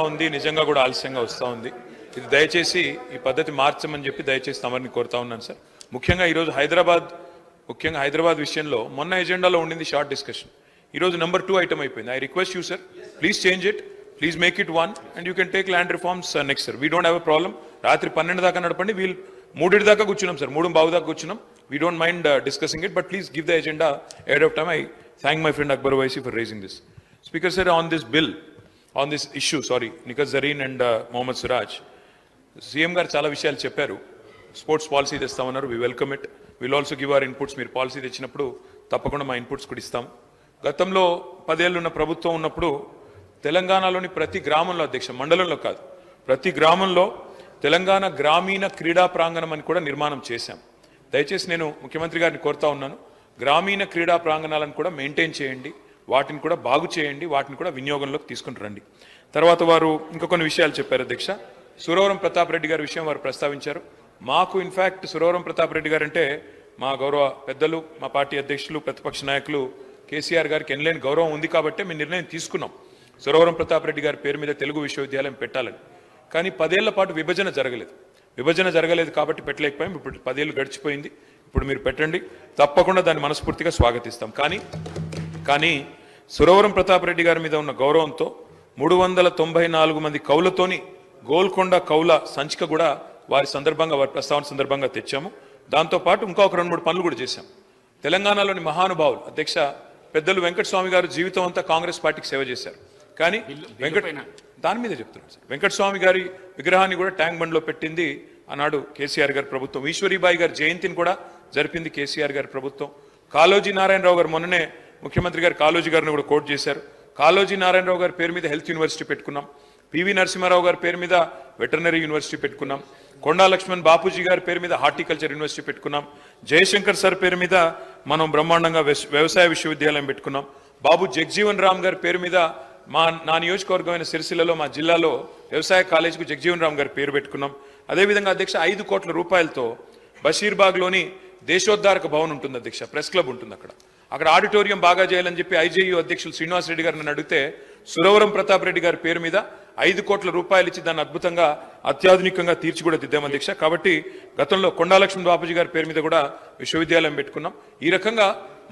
ఉంది, నిజంగా కూడా ఆలస్యంగా వస్తూ ఉంది. ఇది దయచేసి ఈ పద్ధతి మార్చమని చెప్పి దయచేసి తమరిని కోరుతా ఉన్నాను సార్. ముఖ్యంగా ఈరోజు హైదరాబాద్ విషయంలో మొన్న ఎజెండాలో ఉండింది షార్ట్ డిస్కషన్, ఈరోజు నెంబర్ 2 ఐటమ్ అయిపోయింది. I request you sir, please change it, please make it 1 and you can take land reforms next sir. We don't have a problem. రాత్రి 12 దాకా నడపండి, వీళ్ళు 3 దాకా కూర్చున్నాం సార్, 3:15 దాకా కూర్చున్నాం. We don't mind discussing it, but please give the agenda ahead of time. I thank my friend Akbar Owaisi for raising this. Speaker sir, on this bill, on this issue, Nikat Zareen and Mohammad Siraj, CM గారు చాలా విషయాలు చెప్పారు. Sports policy తెస్తామన్నారు, we welcome it. Will also give our inputs. మీరు policy తెచ్చినప్పుడు తప్పకుండా మా inputs కూడా ఇస్తాం. గతంలో 10 ఏళ్ళు ఉన్న ప్రభుత్వం ఉన్నప్పుడు తెలంగాణలోని ప్రతి గ్రామంలో, అధ్యక్ష మండలంలో కాదు, ప్రతి గ్రామంలో తెలంగాణ గ్రామీణ క్రీడా ప్రాంగణం అని కూడా నిర్మాణం చేశాం. దయచేసి నేను ముఖ్యమంత్రి గారిని కోరుతా ఉన్నాను, గ్రామీణ క్రీడా ప్రాంగణాలను కూడా మెయింటైన్ చేయండి, వాటిని కూడా బాగు చేయండి, వాటిని కూడా వినియోగంలోకి తీసుకుని రండి. తర్వాత వారు ఇంకా కొన్ని విషయాలు చెప్పారు అధ్యక్ష. సురవరం ప్రతాప్ రెడ్డి గారి విషయం వారు ప్రస్తావించారు. మాకు ఇన్ఫ్యాక్ట్ సురవరం ప్రతాప్ రెడ్డి గారు అంటే మా గౌరవ పెద్దలు, మా పార్టీ అధ్యక్షులు, ప్రతిపక్ష నాయకులు కేసీఆర్ గారికి ఎనలేని గౌరవం ఉంది కాబట్టి మేము నిర్ణయం తీసుకున్నాం సురవరం ప్రతాప్ రెడ్డి గారి పేరు మీద తెలుగు విశ్వవిద్యాలయం పెట్టాలని. కానీ 10 ఏళ్ల పాటు విభజన జరగలేదు కాబట్టి పెట్టలేకపోయాం. ఇప్పుడు 10 ఏళ్ళు గడిచిపోయింది, ఇప్పుడు మీరు పెట్టండి, తప్పకుండా దాన్ని మనస్ఫూర్తిగా స్వాగతిస్తాం. కానీ సురవరం ప్రతాప్ రెడ్డి గారి మీద ఉన్న గౌరవంతో 394 మంది కౌలతోని గోల్కొండ కౌల సంచిక కూడా వారి ప్రస్తావన సందర్భంగా తెచ్చాము. దాంతోపాటు ఇంకొక 2-3 పనులు కూడా చేశాం. తెలంగాణలోని మహానుభావులు అధ్యక్ష పెద్దలు వెంకటస్వామి గారు జీవితం అంతా కాంగ్రెస్ పార్టీకి సేవ చేశారు. కానీ దాని మీద చెప్తున్నాను సార్, వెంకటస్వామి గారి విగ్రహాన్ని కూడా ట్యాంక్ బండ్లో పెట్టింది ఆనాడు కేసీఆర్ గారి ప్రభుత్వం. ఈశ్వరీబాయి గారి జయంతిని కూడా జరిపింది కేసీఆర్ గారి ప్రభుత్వం. కాళోజీ నారాయణరావు గారు మొన్ననే ముఖ్యమంత్రి గారు కాళోజీ గారిని కూడా కోట్ చేశారు. కాళోజీ నారాయణరావు గారి పేరు మీద హెల్త్ యూనివర్సిటీ పెట్టుకున్నాం. పివి నరసింహారావు గారి పేరు మీద వెటర్నరీ యూనివర్సిటీ పెట్టుకున్నాం. కొండా లక్ష్మణ్ బాపూజీ గారి పేరు మీద హార్టికల్చర్ యూనివర్సిటీ పెట్టుకున్నాం. జయశంకర్ సార్ పేరు మీద మనం బ్రహ్మాండంగా వ్యవసాయ విశ్వవిద్యాలయం పెట్టుకున్నాం. బాబు జగ్జీవన్ రామ్ గారి పేరు మీద నా నియోజకవర్గమైన సిరిసిల్లలో మా జిల్లాలో వ్యవసాయ కాలేజీకు జగ్జీవన్ రామ్ గారి పేరు పెట్టుకున్నాం. అదేవిధంగా అధ్యక్ష 5 కోట్ల రూపాయలతో బషీర్బాగ్లోని దేశోద్ధారక భవన్ ఉంటుంది అధ్యక్ష, ప్రెస్ క్లబ్ ఉంటుంది అక్కడ ఆడిటోరియం బాగా చేయాలని చెప్పి ఐజేయూ అధ్యక్షులు శ్రీనివాస్ రెడ్డి గారు నన్ను అడిగితే సురవరం ప్రతాప్ రెడ్డి గారి పేరు మీద 5 కోట్ల రూపాయలు ఇచ్చి దాన్ని అద్భుతంగా అత్యాధునికంగా తీర్చి కూడా దిద్దాం అధ్యక్ష. కాబట్టి గతంలో కొండాలక్ష్మణ్ బాపూజీ గారి పేరు మీద కూడా విశ్వవిద్యాలయం పెట్టుకున్నాం. ఈ రకంగా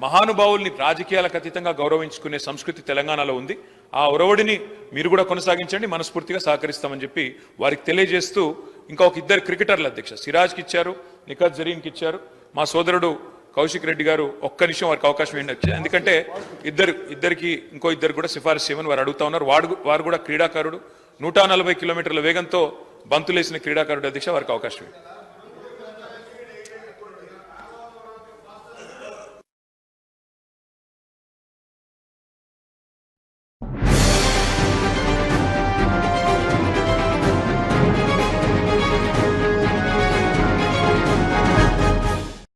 మహానుభావుల్ని రాజకీయాలకు అతీతంగా గౌరవించుకునే సంస్కృతి తెలంగాణలో ఉంది. ఆ ఒరవడిని మీరు కూడా కొనసాగించండి, మనస్ఫూర్తిగా సహకరిస్తామని చెప్పి వారికి తెలియజేస్తూ ఇంకొక 2 క్రికెటర్లు అధ్యక్ష, సిరాజ్కి ఇచ్చారు, నిఖత్ జరీన్కి ఇచ్చారు. మా సోదరుడు కౌశిక్ రెడ్డి గారు ఒక్క నిమిషం వారికి అవకాశం ఏంటి, ఎందుకంటే ఇద్దరికి ఇంకో 2 కూడా సిఫారసు చేయమని వారు అడుగుతా ఉన్నారు. వారు కూడా క్రీడాకారుడు, 140 కిలోమీటర్ల వేగంతో బంతులేసిన క్రీడాకారుడు అధ్యక్ష, వారికి అవకాశం ఏంటి.